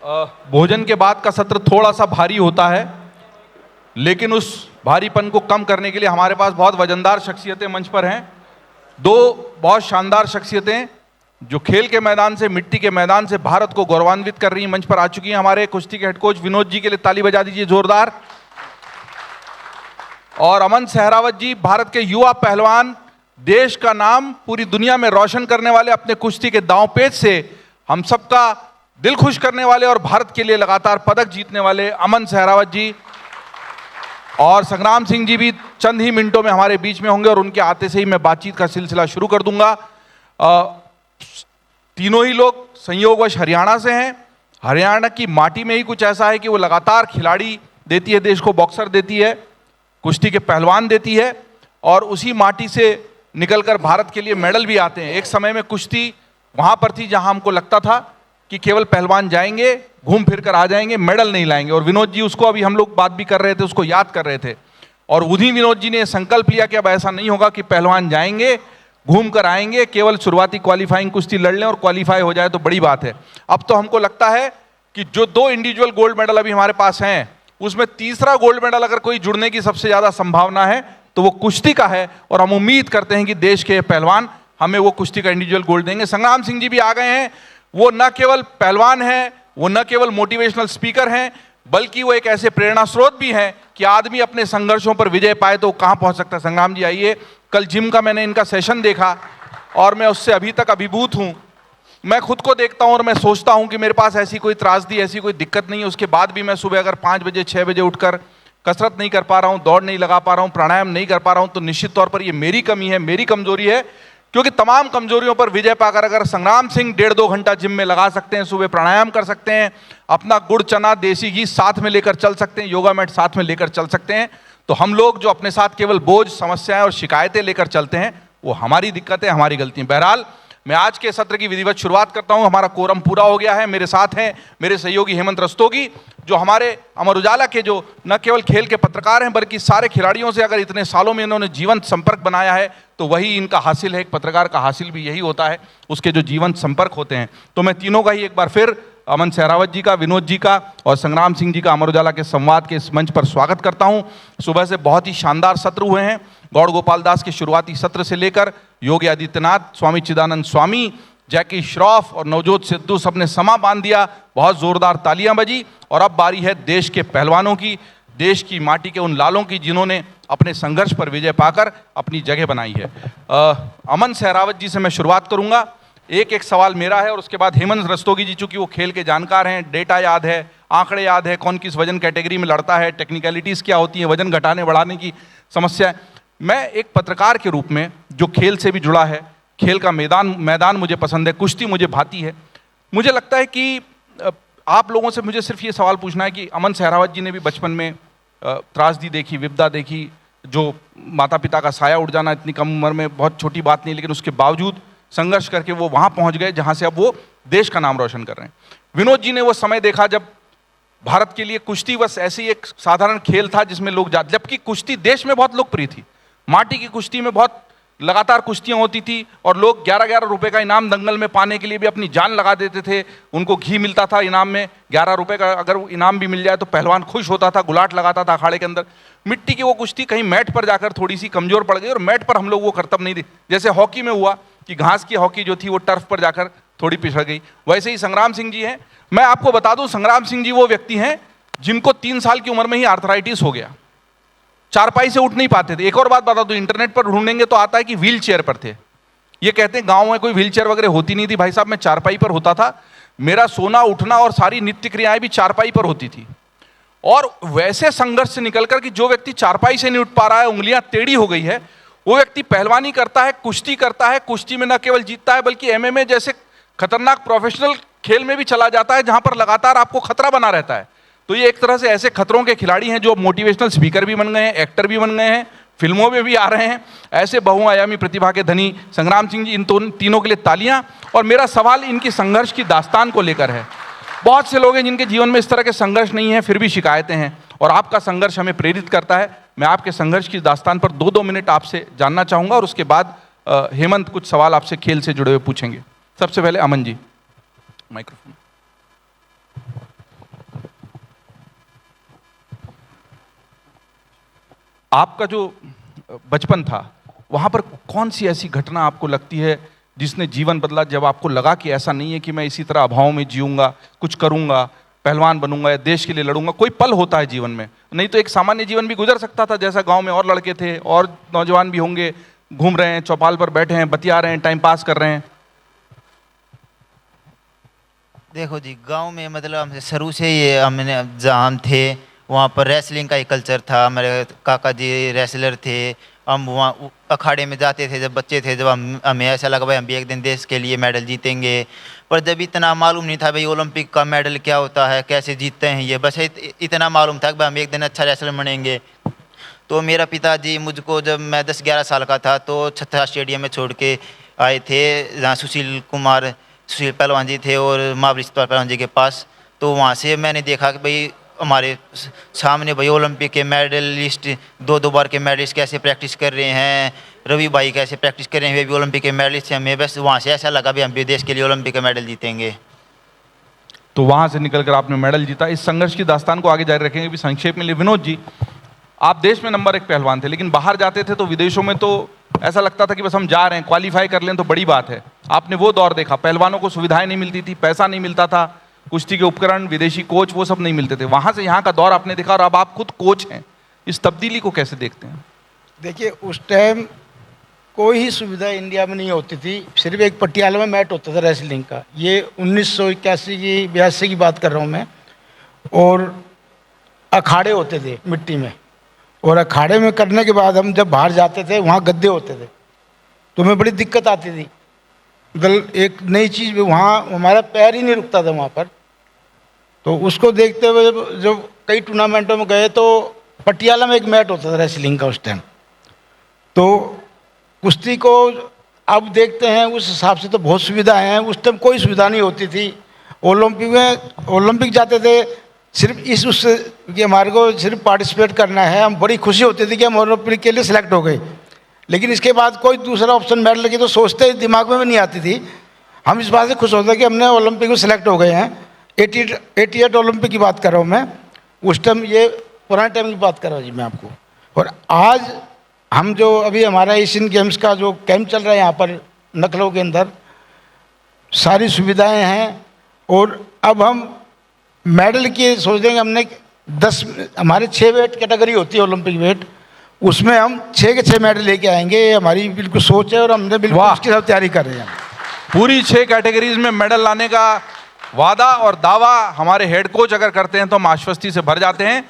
भोजन के बाद का सत्र थोड़ा सा भारी होता है, लेकिन उस भारीपन को कम करने के लिए हमारे पास बहुत वजनदार शख्सियतें मंच पर हैं। दो बहुत शानदार शख्सियतें जो खेल के मैदान से, मिट्टी के मैदान से भारत को गौरवान्वित कर रही हैं, मंच पर आ चुकी हैं। हमारे कुश्ती के हेड कोच विनोद जी के लिए ताली बजा दीजिए जोरदार। और अमन सहरावत जी, भारत के युवा पहलवान, देश का नाम पूरी दुनिया में रोशन करने वाले, अपने कुश्ती के दांवपेच से हम सबका दिल खुश करने वाले और भारत के लिए लगातार पदक जीतने वाले अमन सहरावत जी। और संग्राम सिंह जी भी चंद ही मिनटों में हमारे बीच में होंगे और उनके आते से ही मैं बातचीत का सिलसिला शुरू कर दूंगा। तीनों ही लोग संयोगवश हरियाणा से हैं। हरियाणा की माटी में ही कुछ ऐसा है कि वो लगातार खिलाड़ी देती है देश को, बॉक्सर देती है, कुश्ती के पहलवान देती है, और उसी माटी से निकलकर भारत के लिए मेडल भी आते हैं। एक समय में कुश्ती वहाँ पर थी जहाँ हमको लगता था कि केवल पहलवान जाएंगे, घूम फिर कर आ जाएंगे, मेडल नहीं लाएंगे। और विनोद जी उसको, अभी हम लोग बात भी कर रहे थे, उसको याद कर रहे थे। और उन्हीं विनोद जी ने संकल्प लिया कि अब ऐसा नहीं होगा कि पहलवान जाएंगे, घूम कर आएंगे, केवल शुरुआती क्वालिफाइंग कुश्ती लड़ लें और क्वालिफाई हो जाए तो बड़ी बात है। अब तो हमको लगता है कि जो 2 इंडिविजुअल गोल्ड मेडल अभी हमारे पास हैं, उसमें तीसरा गोल्ड मेडल अगर कोई जुड़ने की सबसे ज़्यादा संभावना है तो वो कुश्ती का है। और हम उम्मीद करते हैं कि देश के पहलवान हमें वो कुश्ती का इंडिविजुअल गोल्ड देंगे। संग्राम सिंह जी भी आ गए हैं। वो न केवल पहलवान हैं, वो न केवल मोटिवेशनल स्पीकर हैं, बल्कि वो एक ऐसे प्रेरणा स्रोत भी हैं कि आदमी अपने संघर्षों पर विजय पाए तो कहाँ पहुँच सकता है। संग्राम जी आइए। कल जिम का मैंने इनका सेशन देखा और मैं उससे अभी तक अभिभूत हूँ। मैं खुद को देखता हूँ और मैं सोचता हूँ कि मेरे पास ऐसी कोई त्रासदी, ऐसी कोई दिक्कत नहीं है, उसके बाद भी मैं सुबह अगर 5 बजे 6 बजे उठकर कसरत नहीं कर पा रहा हूँ, दौड़ नहीं लगा पा रहा हूँ, प्राणायाम नहीं कर पा रहा हूँ, तो निश्चित तौर पर ये मेरी कमी है, मेरी कमजोरी है। क्योंकि तमाम कमजोरियों पर विजय पाकर अगर संग्राम सिंह 1.5-2 घंटा जिम में लगा सकते हैं, सुबह प्राणायाम कर सकते हैं, अपना गुड़ चना देसी घी साथ में लेकर चल सकते हैं, योगा मैट साथ में लेकर चल सकते हैं, तो हम लोग जो अपने साथ केवल बोझ, समस्याएं और शिकायतें लेकर चलते हैं, वो हमारी दिक्कत है, हमारी गलती है। बहरहाल मैं आज के सत्र की विधिवत शुरुआत करता हूं। हमारा कोरम पूरा हो गया है। मेरे साथ हैं मेरे सहयोगी हेमंत रस्तोगी, जो हमारे अमर उजाला के जो न केवल खेल के पत्रकार हैं बल्कि सारे खिलाड़ियों से अगर इतने सालों में इन्होंने जीवंत संपर्क बनाया है तो वही इनका हासिल है। एक पत्रकार का हासिल भी यही होता है, उसके जो जीवंत संपर्क होते हैं। तो मैं तीनों का ही एक बार फिर, अमन सहरावत जी का, विनोद जी का और संग्राम सिंह जी का, अमर उजाला के संवाद के इस मंच पर स्वागत करता हूं। सुबह से बहुत ही शानदार सत्र हुए हैं। गौड़ गोपाल दास के शुरुआती सत्र से लेकर योगी आदित्यनाथ, स्वामी चिदानंद स्वामी, जैकी श्रॉफ और नवजोत सिद्धू सबने समा बांध दिया। बहुत जोरदार तालियां बजी। और अब बारी है देश के पहलवानों की, देश की माटी के उन लालों की जिन्होंने अपने संघर्ष पर विजय पाकर अपनी जगह बनाई है। अमन सहरावत जी से मैं शुरुआत करूंगा। एक सवाल मेरा है और उसके बाद हेमंत रस्तोगी जी, चूंकि वो खेल के जानकार हैं, डेटा याद है, आंकड़े याद है, कौन किस वजन कैटेगरी में लड़ता है, टेक्निकलिटीज़ क्या होती है, वजन घटाने बढ़ाने की समस्या। मैं एक पत्रकार के रूप में जो खेल से भी जुड़ा है, खेल का मैदान मुझे पसंद है, कुश्ती मुझे भाती है, मुझे लगता है कि आप लोगों से मुझे सिर्फ ये सवाल पूछना है कि अमन सहरावत जी ने भी बचपन में त्रासदी देखी, विपदा देखी, जो माता पिता का साया उड़ जाना इतनी कम उम्र में बहुत छोटी बात नहीं, लेकिन उसके बावजूद संघर्ष करके वो वहाँ पहुँच गए जहाँ से अब वो देश का नाम रोशन कर रहे हैं। विनोद जी ने वो समय देखा जब भारत के लिए कुश्ती बस ऐसी एक साधारण खेल था जिसमें लोग जाते, जबकि कुश्ती देश में बहुत लोकप्रिय थी। माटी की कुश्ती में बहुत लगातार कुश्तियाँ होती थी और लोग 11-11 रुपए का इनाम दंगल में पाने के लिए भी अपनी जान लगा देते थे। उनको घी मिलता था इनाम में, 11 रुपए का अगर इनाम भी मिल जाए तो पहलवान खुश होता था, गुलाट लगाता था अखाड़े के अंदर। मिट्टी की वो कुश्ती कहीं मैट पर जाकर थोड़ी सी कमजोर पड़ गई और मैट पर हम लोग वो करतब नहीं दी। जैसे हॉकी में हुआ कि घास की हॉकी जो थी वो टर्फ पर जाकर थोड़ी पिछड़ गई, वैसे ही संग्राम सिंह जी हैं। मैं आपको बता दूं, संग्राम सिंह जी वो व्यक्ति हैं जिनको 3 साल की उम्र में ही आर्थराइटिस हो गया, चारपाई से उठ नहीं पाते थे। एक और बात बता दूं, इंटरनेट पर ढूंढेंगे तो आता है कि व्हील चेयर पर थे। ये कहते हैं गांव में कोई व्हील चेयर वगैरह होती नहीं थी। भाई साहब, मैं चारपाई पर होता था, मेरा सोना उठना और सारी नित्य क्रियाएं भी चारपाई पर होती थी। और वैसे संघर्ष से निकलकर कि जो व्यक्ति चारपाई से नहीं उठ पा रहा है, उंगलियां टेढ़ी हो गई है, वो व्यक्ति पहलवानी करता है, कुश्ती करता है, कुश्ती में न केवल जीतता है बल्कि MMA जैसे खतरनाक प्रोफेशनल खेल में भी चला जाता है, जहां पर लगातार आपको खतरा बना रहता है। तो ये एक तरह से ऐसे खतरों के खिलाड़ी हैं जो मोटिवेशनल स्पीकर भी बन गए हैं, एक्टर भी बन गए हैं, फिल्मों में भी आ रहे हैं। ऐसे बहुआयामी प्रतिभा के धनी संग्राम सिंह जी, इन तीनों के लिए तालियां। और मेरा सवाल इनकी संघर्ष की दास्तान को लेकर है। बहुत से लोग हैं जिनके जीवन में इस तरह के संघर्ष नहीं है, फिर भी शिकायतें हैं, और आपका संघर्ष हमें प्रेरित करता है। मैं आपके संघर्ष की दास्तान पर 2-2 मिनट आपसे जानना चाहूँगा और उसके बाद हेमंत कुछ सवाल आपसे खेल से जुड़े हुए पूछेंगे। सबसे पहले अमन जी, माइक्रोफोन। आपका जो बचपन था वहाँ पर कौन सी ऐसी घटना आपको लगती है जिसने जीवन बदला, जब आपको लगा कि ऐसा नहीं है कि मैं इसी तरह अभाव में जीऊंगा, कुछ करूंगा, पहलवान बनूंगा या देश के लिए लड़ूंगा? कोई पल होता है जीवन में, नहीं तो एक सामान्य जीवन भी गुजर सकता था, जैसा गांव में और लड़के थे और नौजवान भी होंगे, घूम रहे हैं, चौपाल पर बैठे हैं, बतिया रहे हैं, टाइम पास कर रहे हैं। देखो जी, गांव में मतलब हमसे शुरू से ये हमने जहाँ हम थे वहाँ पर रेसलिंग का ही कल्चर था। हमारे काका जी रेसलर थे। हम वहाँ अखाड़े में जाते थे जब बच्चे थे, जब हमें ऐसा लगा भाई हम भी एक दिन देश के लिए मेडल जीतेंगे। पर जब इतना मालूम नहीं था भाई ओलंपिक का मेडल क्या होता है, कैसे जीतते हैं ये, बस इतना मालूम था कि भाई हम एक दिन अच्छा रेसलर बनेंगे। तो मेरा पिताजी मुझको जब मैं 10-11 साल का था तो छत्रा स्टेडियम में छोड़ के आए थे, जहाँ सुशील पहलवान जी थे और महाबली पहलवान जी के पास। तो वहाँ से मैंने देखा कि भाई हमारे सामने भाई ओलंपिक के मेडलिस्ट 2-2 बार के मेडलिस्ट कैसे प्रैक्टिस कर रहे हैं, रवि भाई कैसे प्रैक्टिस कर रहे हैं, वे भी ओलंपिक के मेडलिस्ट हैं। हमें बस वहाँ से ऐसा लगा भी हम भी देश के लिए ओलंपिक का मेडल जीतेंगे। तो वहाँ से निकलकर आपने मेडल जीता। इस संघर्ष की दास्तान को आगे जारी रखेंगे भी संक्षेप में। विनोद जी, आप देश में नंबर 1 पहलवान थे, लेकिन बाहर जाते थे तो विदेशों में तो ऐसा लगता था कि बस हम जा रहे हैं, क्वालिफाई कर लें तो बड़ी बात है। आपने वो दौर देखा, पहलवानों को सुविधाएं नहीं मिलती थी, पैसा नहीं मिलता था, कुश्ती के उपकरण, विदेशी कोच, वो सब नहीं मिलते थे। वहां से यहाँ का दौर आपने देखा और अब आप खुद कोच हैं, इस तब्दीली को कैसे देखते हैं? देखिए, उस टाइम कोई ही सुविधा इंडिया में नहीं होती थी। सिर्फ एक पटियाला में मैट होता था रेसलिंग का। ये 1981 की 82 की बात कर रहा हूँ मैं। और अखाड़े होते थे मिट्टी में, और अखाड़े में करने के बाद हम जब बाहर जाते थे वहाँ गद्दे होते थे, तो हमें बड़ी दिक्कत आती थी। मतलब एक नई चीज़, वहाँ हमारा पैर ही नहीं रुकता था वहाँ पर। तो उसको देखते हुए जब कई टूर्नामेंटों में गए तो पटियाला में एक मैट होता था रेसलिंग का उस टाइम। तो कुश्ती को अब देखते हैं उस हिसाब से तो बहुत सुविधाएं हैं, उस टाइम कोई सुविधा नहीं होती थी। ओलंपिक जाते थे सिर्फ इस उससे कि हमारे को सिर्फ पार्टिसिपेट करना है। हम बड़ी खुशी होती थी कि हम ओलंपिक के लिए सिलेक्ट हो गए, लेकिन इसके बाद कोई दूसरा ऑप्शन मेडल की तो सोचते ही दिमाग में भी नहीं आती थी। हम इस बात से खुश होते कि हमने ओलंपिक में सिलेक्ट हो गए हैं। 88 ओलंपिक की बात कर रहा हूँ मैं, उस टाइम, ये पुराने टाइम की बात कर रहा हूँ जी मैं आपको। और आज हम जो अभी हमारा एशियन गेम्स का जो कैंप चल रहा है यहाँ पर नखलऊ के अंदर, सारी सुविधाएं हैं। और अब हम मेडल की सोच देंगे, हमने 10, हमारे 6 वेट कैटेगरी होती है ओलंपिक वेट, उसमें हम 6 के 6 मेडल लेके आएंगे। ये हमारी बिल्कुल सोच है और हमने बिल्कुल उसके साथ तैयारी कर रहे हैं। पूरी 6 कैटेगरीज में मेडल लाने का वादा और दावा हमारे हेड कोच अगर करते हैं तो हम आश्वस्ति से भर जाते हैं।